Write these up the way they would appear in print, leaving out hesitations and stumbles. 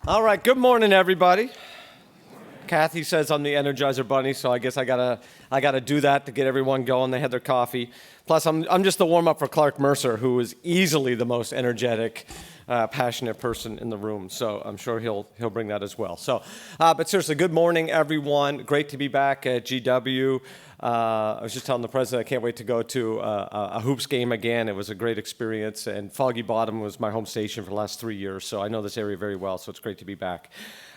All right, good morning, everybody. Kathy says I'm the Energizer Bunny, so I guess I gotta do that to get everyone going. They had their coffee. Plus, I'm just the warm-up for Clarke Mercer, who is easily the most energetic, passionate person in the room. So I'm sure he'll bring that as well. So, but seriously, good morning, everyone. Great to be back at GW. I was just telling the president I can't wait to go to a hoops game again. It was a great experience, and Foggy Bottom was my home station for the last 3 years, so I know this area very well, so it's great to be back.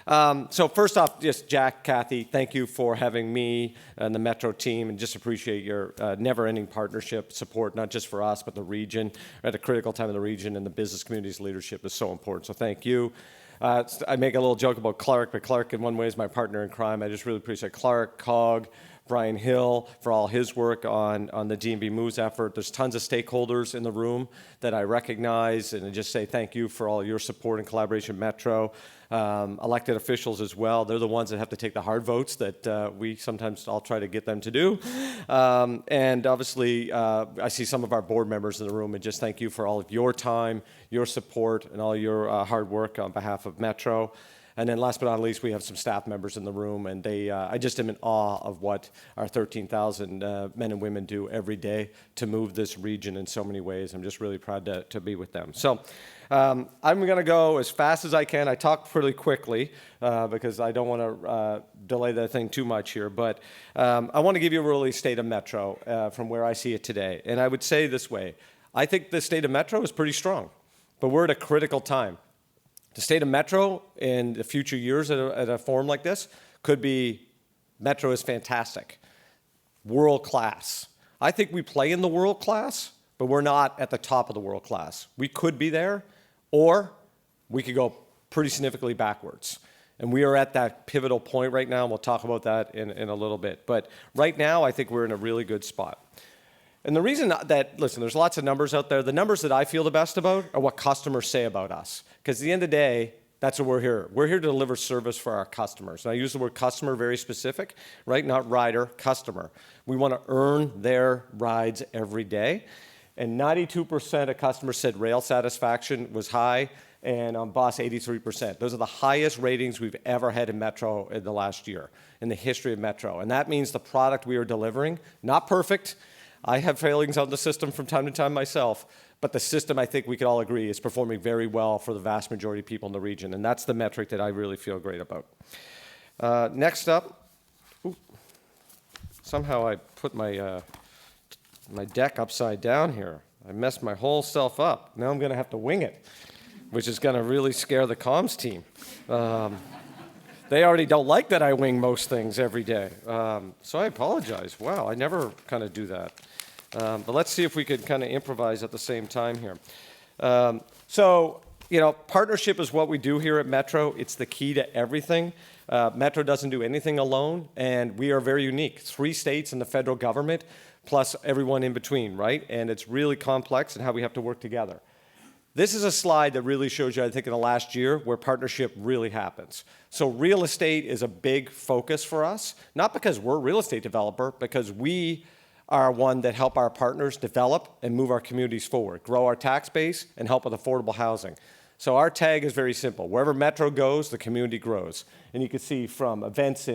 So first off, just Jack, Kathy, thank you for having me and the Metro team, and just appreciate your never-ending partnership, support, not just for us, but the region. At a critical time in the region, and the business community's leadership is so important, so thank you. I make a little joke about Clarke, but Clarke in one way is my partner in crime. I just really appreciate Clarke, Cog, Brian Hill for all his work on the D&B Moves effort. There's tons of stakeholders in the room that I recognize, and I just say thank you for all your support and collaboration, Metro. Elected officials as well. They're the ones that have to take the hard votes that we sometimes all try to get them to do. And obviously, I see some of our board members in the room, and just thank you for all of your time, your support, and all your hard work on behalf of Metro. And then last but not least, we have some staff members in the room, and I just am in awe of what our 13,000 men and women do every day to move this region in so many ways. I'm just really proud to be with them. So I'm going to go as fast as I can. I talk pretty quickly because I don't want to delay the thing too much here, but I want to give you a really state of Metro from where I see it today. And I would say this way, I think the state of Metro is pretty strong, but we're at a critical time. The state of Metro in the future years at a forum like this could be, Metro is fantastic, world class. I think we play in the world class, but we're not at the top of the world class. We could be there, or we could go pretty significantly backwards. And we are at that pivotal point right now, and we'll talk about that in a little bit. But right now, I think we're in a really good spot. And the reason that, listen, there's lots of numbers out there. The numbers that I feel the best about are what customers say about us. Because at the end of the day, that's what we're here. We're here to deliver service for our customers. And I use the word customer very specific, right? Not rider, customer. We want to earn their rides every day. And 92% of customers said rail satisfaction was high, and on bus, 83%. Those are the highest ratings we've ever had in Metro in the last year, in the history of Metro. And that means the product we are delivering, not perfect. I have failings on the system from time to time myself, but the system, I think we could all agree, is performing very well for the vast majority of people in the region, and that's the metric that I really feel great about. Next up, somehow I put my deck upside down here. I messed my whole self up. Now I'm going to have to wing it, which is going to really scare the comms team. They already don't like that I wing most things every day. So I apologize. Wow, I never kind of do that. But let's see if we could kind of improvise at the same time here. So, partnership is what we do here at Metro. It's the key to everything. Metro doesn't do anything alone, and we are very unique. 3 states and the federal government, plus everyone in between, right? And it's really complex in how we have to work together. This is a slide that really shows you, I think, in the last year where partnership really happens. So real estate is a big focus for us, not because we're a real estate developer, because we are one that help our partners develop and move our communities forward, grow our tax base, and help with affordable housing. So our tag is very simple. Wherever Metro goes, the community grows. And you can see from events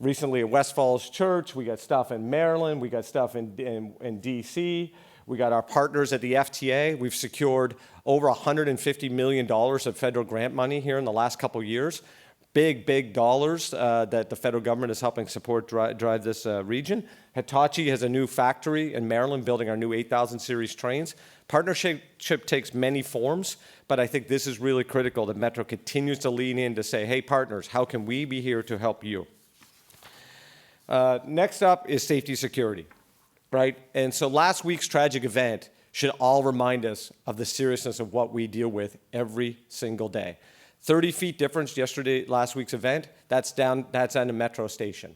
recently at West Falls Church, we got stuff in Maryland, we got stuff in D.C., we got our partners at the FTA. We've secured over $150 million of federal grant money here in the last couple of years. Big dollars that the federal government is helping support drive this region. Hitachi has a new factory in Maryland building our new 8,000 series trains. Partnership takes many forms, but I think this is really critical that Metro continues to lean in to say, hey, partners, how can we be here to help you? Next up is safety security. Right? And so last week's tragic event should all remind us of the seriousness of what we deal with every single day. 30 feet difference last week's event, that's down a Metro station.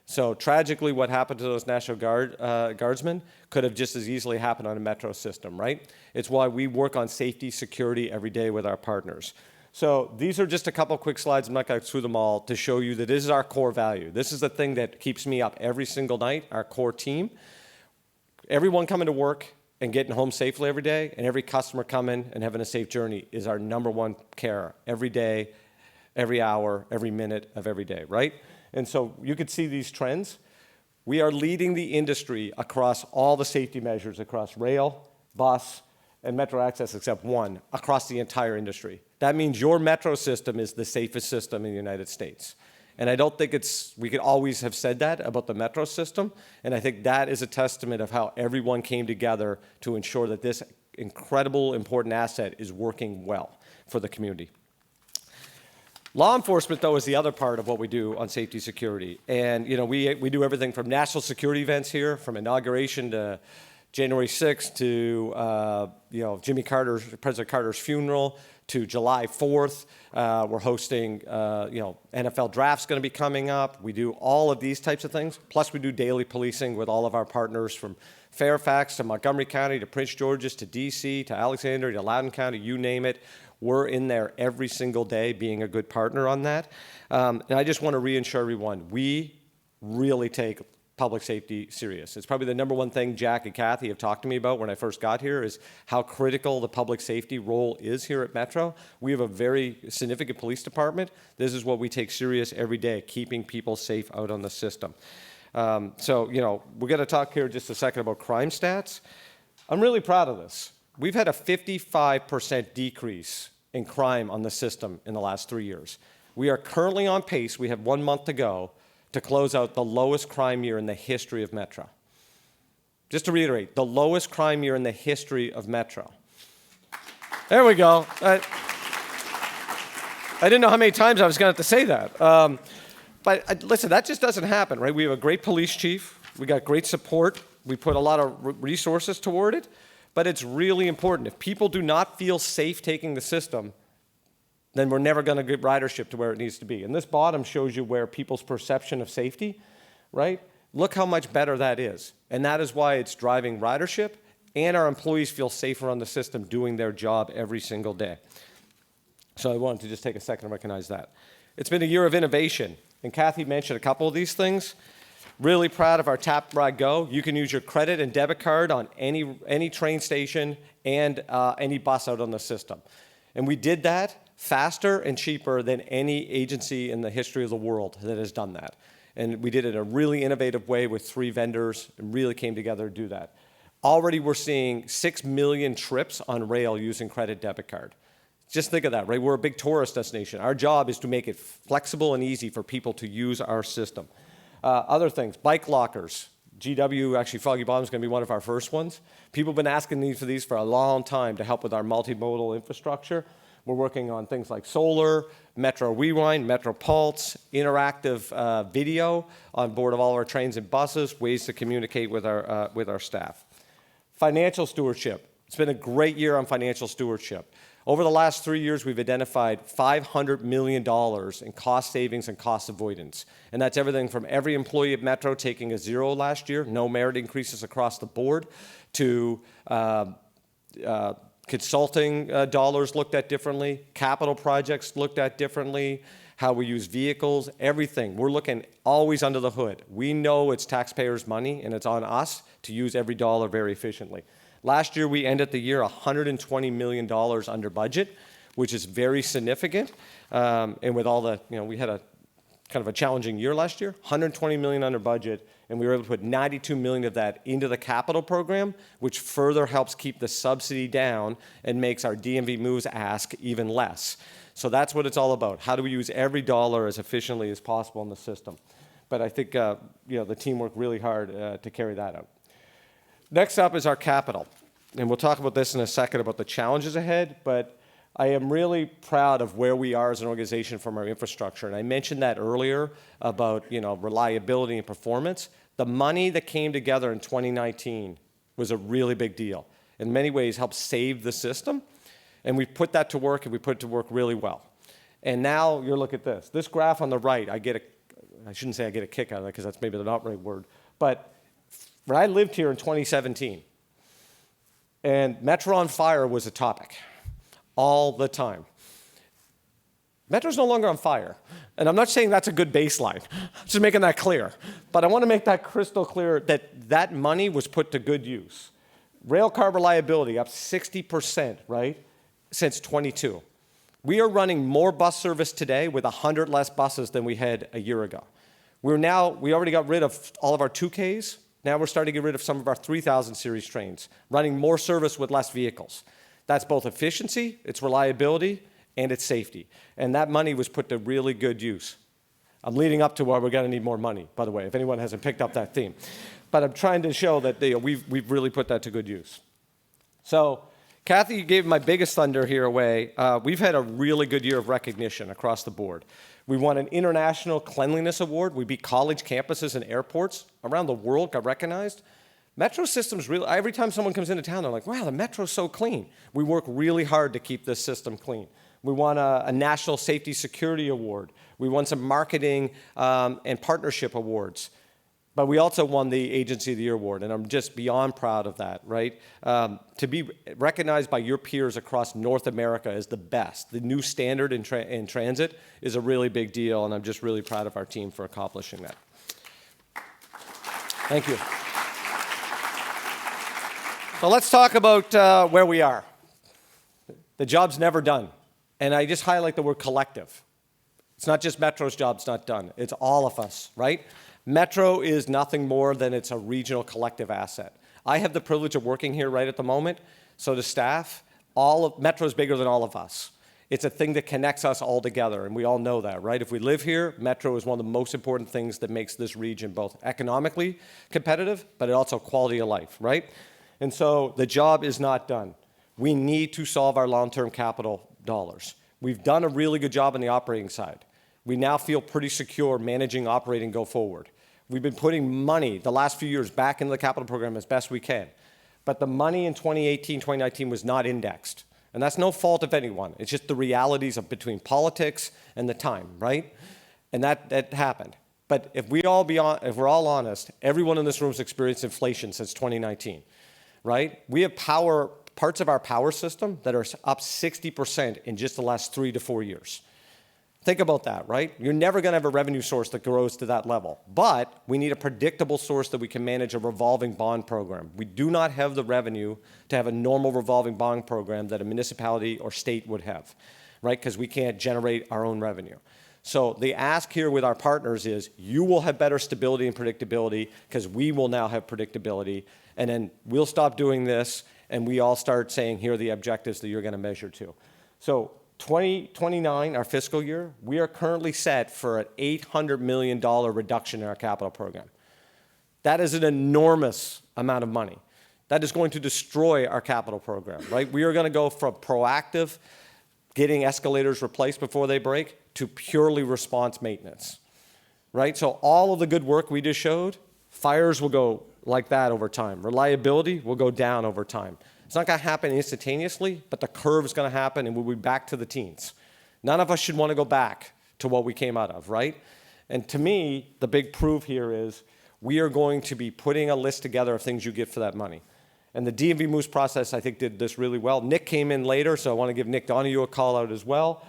So tragically, what happened to those National Guardsmen could have just as easily happened on a Metro system, right? It's why we work on safety, security every day with our partners. So these are just a couple quick slides. I'm not going to go through them all to show you that this is our core value. This is the thing that keeps me up every single night, our core team. Everyone coming to work and getting home safely every day, and every customer coming and having a safe journey is our number one care every day, every hour, every minute of every day, right? And so you could see these trends. We are leading the industry across all the safety measures across rail, bus, and metro access except one, across the entire industry. That means your metro system is the safest system in the United States. And I don't think we could always have said that about the metro system, and I think that is a testament of how everyone came together to ensure that this incredible, important asset is working well for the community. Law enforcement, though, is the other part of what we do on safety security. And we do everything from national security events here, from inauguration to January 6th to President Carter's funeral, to July 4th. We're hosting, NFL draft's going to be coming up. We do all of these types of things. Plus, we do daily policing with all of our partners from Fairfax to Montgomery County to Prince George's to D.C. to Alexandria to Loudoun County, you name it. We're in there every single day being a good partner on that. And I just want to reassure everyone, we really take public safety serious. It's probably the number one thing Jack and Kathy have talked to me about when I first got here is how critical the public safety role is here at Metro. We have a very significant police department. This is what we take serious every day, keeping people safe out on the system. We're going to talk here just a second about crime stats. I'm really proud of this. We've had a 55% decrease in crime on the system in the last 3 years. We are currently on pace, we have 1 month to go, to close out the lowest crime year in the history of Metro. Just to reiterate, the lowest crime year in the history of Metro. There we go. I didn't know how many times I was going to have to say that. Listen, that just doesn't happen, right? We have a great police chief. We got great support. We put a lot of resources toward it. But it's really important. If people do not feel safe taking the system, then we're never going to get ridership to where it needs to be. And this bottom shows you where people's perception of safety, right? Look how much better that is. And that is why it's driving ridership, and our employees feel safer on the system doing their job every single day. So I wanted to just take a second to recognize that. It's been a year of innovation, and Kathy mentioned a couple of these things. Really proud of our Tap Ride Go. You can use your credit and debit card on any train station and any bus out on the system. And we did that faster and cheaper than any agency in the history of the world that has done that. And we did it in a really innovative way with 3 vendors and really came together to do that. Already we're seeing 6 million trips on rail using credit debit card. Just think of that, right? We're a big tourist destination. Our job is to make it flexible and easy for people to use our system. Other things, bike lockers. GW, actually Foggy Bottom is going to be one of our first ones. People have been asking for these for a long time to help with our multimodal infrastructure. We're working on things like solar, Metro Rewind, Metro Pulse, interactive video on board of all our trains and buses, ways to communicate with our staff. Financial stewardship. It's been a great year on financial stewardship. Over the last 3 years, we've identified $500 million in cost savings and cost avoidance. And that's everything from every employee at Metro taking a 0 last year, no merit increases across the board, to consulting dollars looked at differently, capital projects looked at differently, how we use vehicles, everything. We're looking always under the hood. We know it's taxpayers' money, and it's on us to use every dollar very efficiently. Last year, we ended the year $120 million under budget, which is very significant. And with all the, we had a kind of a challenging year last year, $120 million under budget, and we were able to put $92 million of that into the capital program, which further helps keep the subsidy down and makes our DMV moves ask even less. So that's what it's all about. How do we use every dollar as efficiently as possible in the system? But I think the team worked really hard to carry that out. Next up is our capital. And we'll talk about this in a second about the challenges ahead, but I am really proud of where we are as an organization from our infrastructure. And I mentioned that earlier about reliability and performance. The money that came together in 2019 was a really big deal. In many ways, helped save the system. And we put that to work, and we put it to work really well. And now you look at this. This graph on the right, I shouldn't say I get a kick out of it because that's maybe the not right word, but when I lived here in 2017, and Metro on fire was a topic all the time. Metro's no longer on fire. And I'm not saying that's a good baseline. Just making that clear. But I want to make that crystal clear that that money was put to good use. Rail car reliability up 60%, right, since 22. We are running more bus service today with 100 less buses than we had a year ago. We already got rid of all of our 2Ks. Now we're starting to get rid of some of our 3000 series trains, running more service with less vehicles. That's both efficiency, it's reliability, and it's safety. And that money was put to really good use. I'm leading up to where we're going to need more money, by the way, if anyone hasn't picked up that theme. But I'm trying to show that we've really put that to good use. So Kathy gave my biggest thunder here away. We've had a really good year of recognition across the board. We won an International Cleanliness Award. We beat college campuses and airports around the world, got recognized. Metro systems really, every time someone comes into town, they're like, wow, the metro's so clean. We work really hard to keep this system clean. We won a National Safety Security Award. We won some marketing and partnership awards. But we also won the Agency of the Year Award, and I'm just beyond proud of that, right? To be recognized by your peers across North America as the best, the new standard in transit, is a really big deal, and I'm just really proud of our team for accomplishing that. Thank you. So let's talk about where we are. The job's never done, and I just highlight the word collective. It's not just Metro's job's not done, it's all of us, right? Metro is nothing more than it's a regional collective asset. I have the privilege of working here right at the moment, so the staff, Metro is bigger than all of us. It's a thing that connects us all together, and we all know that, right? If we live here, Metro is one of the most important things that makes this region both economically competitive, but also quality of life, right? And so the job is not done. We need to solve our long-term capital dollars. We've done a really good job on the operating side. We now feel pretty secure managing operating go forward. We've been putting money the last few years back into the capital program as best we can. But the money in 2018, 2019 was not indexed. And that's no fault of anyone. It's just the realities of between politics and the time, right? And that happened. But if we're all honest, everyone in this room has experienced inflation since 2019, right? We have parts of our power system that are up 60% in just the last 3 to 4 years. Think about that, right? You're never going to have a revenue source that grows to that level. But we need a predictable source that we can manage a revolving bond program. We do not have the revenue to have a normal revolving bond program that a municipality or state would have, right? Because we can't generate our own revenue. So the ask here with our partners is you will have better stability and predictability because we will now have predictability. And then we'll stop doing this and we all start saying, here are the objectives that you're going to measure to. So 2029, our fiscal year, we are currently set for an $800 million reduction in our capital program. That is an enormous amount of money. That is going to destroy our capital program, right? We are going to go from proactive, getting escalators replaced before they break, to purely response maintenance, right? So all of the good work we just showed, fires will go like that over time. Reliability will go down over time. It's not going to happen instantaneously, but the curve is going to happen and we'll be back to the teens. None of us should want to go back to what we came out of, right? And to me, the big proof here is we are going to be putting a list together of things you get for that money. And the DMV Moose process, I think, did this really well. Nick came in later, so I want to give Nick Donahue a call out as well.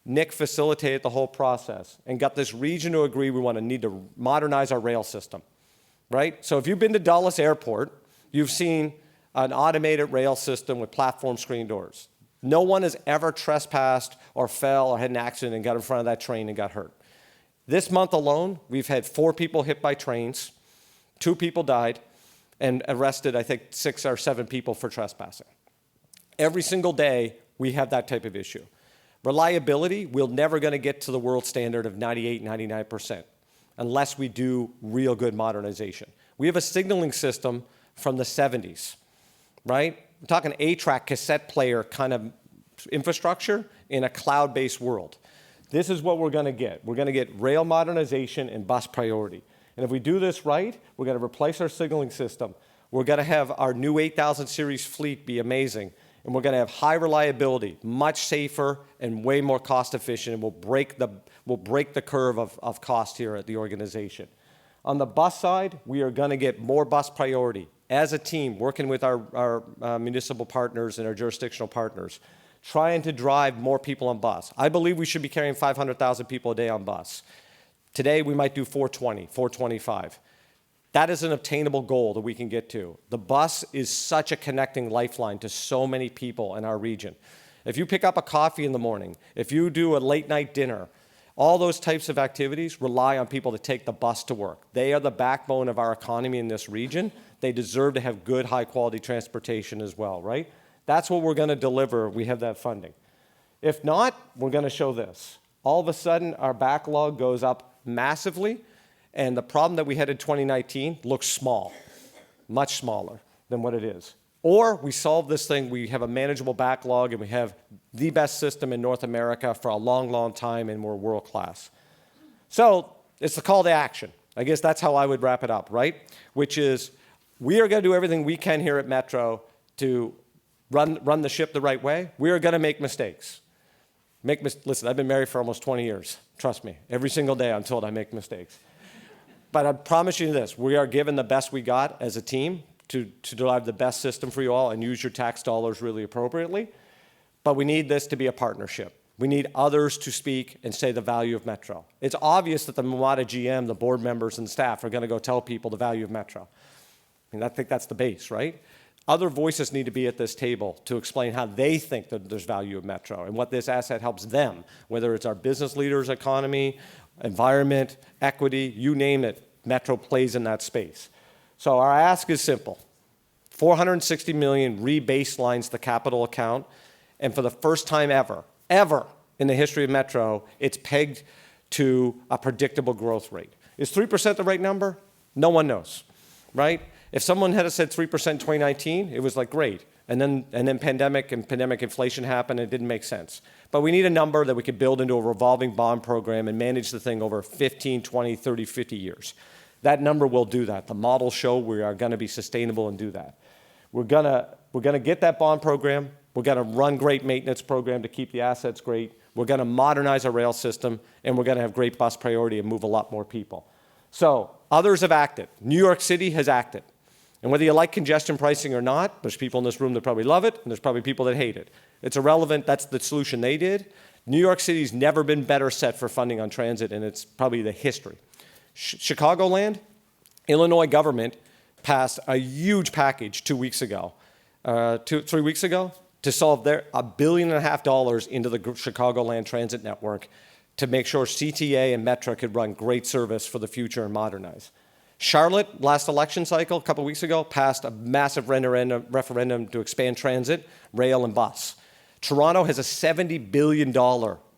Nick facilitated the whole process and got this region to agree we need to modernize our rail system, right? So if you've been to Dulles Airport, you've seen an automated rail system with platform screen doors. No one has ever trespassed or fell or had an accident and got in front of that train and got hurt. This month alone, we've had 4 people hit by trains, 2 people died, and arrested, I think, 6 or 7 people for trespassing. Every single day, we have that type of issue. Reliability, we're never going to get to the world standard of 98, 99% unless we do real good modernization. We have a signaling system from the 70s. Right? I'm talking 8-track cassette player kind of infrastructure in a cloud-based world. This is what we're going to get. We're going to get rail modernization and bus priority. And if we do this right, we're going to replace our signaling system. We're going to have our new 8000 series fleet be amazing. And we're going to have high reliability, much safer, and way more cost efficient. And we'll break the curve of cost here at the organization. On the bus side, we are going to get more bus priority. As a team, working with our municipal partners and our jurisdictional partners, trying to drive more people on bus. I believe we should be carrying 500,000 people a day on bus. Today, we might do 420, 425. That is an obtainable goal that we can get to. The bus is such a connecting lifeline to so many people in our region. If you pick up a coffee in the morning, if you do a late night dinner, all those types of activities rely on people to take the bus to work. They are the backbone of our economy in this region. They deserve to have good, high-quality transportation as well, right? That's what we're going to deliver. We have that funding. If not, we're going to show this. All of a sudden, our backlog goes up massively, and the problem that we had in 2019 looks small, much smaller than what it is. Or we solve this thing, we have a manageable backlog, and we have the best system in North America for a long, long time, and we're world-class. So it's the call to action. I guess that's how I would wrap it up, right? Which is, we are going to do everything we can here at Metro to run the ship the right way. We are going to make mistakes. Listen, I've been married for almost 20 years. Trust me, every single day I'm told I make mistakes. But I promise you this, we are given the best we got as a team to derive the best system for you all and use your tax dollars really appropriately. But we need this to be a partnership. We need others to speak and say the value of Metro. It's obvious that the Wmata GM, the board members and staff are going to go tell people the value of Metro. I mean, I think that's the base, right? Other voices need to be at this table to explain how they think that there's value of Metro and what this asset helps them, whether it's our business leaders, economy, environment, equity, you name it, Metro plays in that space. So our ask is simple. $460 million re-baselines the capital account, and for the first time ever in the history of Metro, it's pegged to a predictable growth rate. Is 3% the right number? No one knows, right? If someone had said 3% in 2019, it was like great. And then pandemic inflation happened and it didn't make sense. But we need a number that we could build into a revolving bond program and manage the thing over 15, 20, 30, 50 years. That number will do that. The models show we are going to be sustainable and do that. We're going to get that bond program. We're going to run great maintenance program to keep the assets great. We're going to modernize our rail system, and we're going to have great bus priority and move a lot more people. So others have acted. New York City has acted. And whether you like congestion pricing or not, there's people in this room that probably love it, and there's probably people that hate it. It's irrelevant. That's the solution they did. New York City's never been better set for funding on transit, and it's probably the history. Chicagoland, Illinois government passed a huge package 3 weeks ago, to solve their $1.5 billion into the Chicagoland transit network to make sure CTA and Metro could run great service for the future and modernize. Charlotte, last election cycle, a couple weeks ago, passed a massive referendum to expand transit, rail, and bus. Toronto has a $70 billion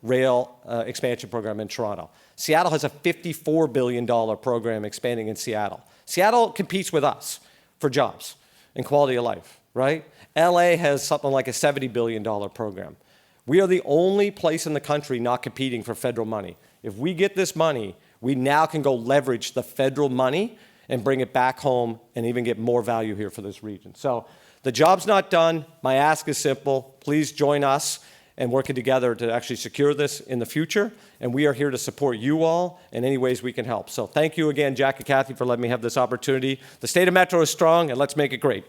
rail expansion program in Toronto. Seattle has a $54 billion program expanding in Seattle. Seattle competes with us for jobs and quality of life, right? LA has something like a $70 billion program. We are the only place in the country not competing for federal money. If we get this money, we now can go leverage the federal money and bring it back home and even get more value here for this region. So the job's not done. My ask is simple. Please join us in working together to actually secure this in the future. And we are here to support you all in any ways we can help. So thank you again, Jack and Kathy, for letting me have this opportunity. The state of Metro is strong, and let's make it great.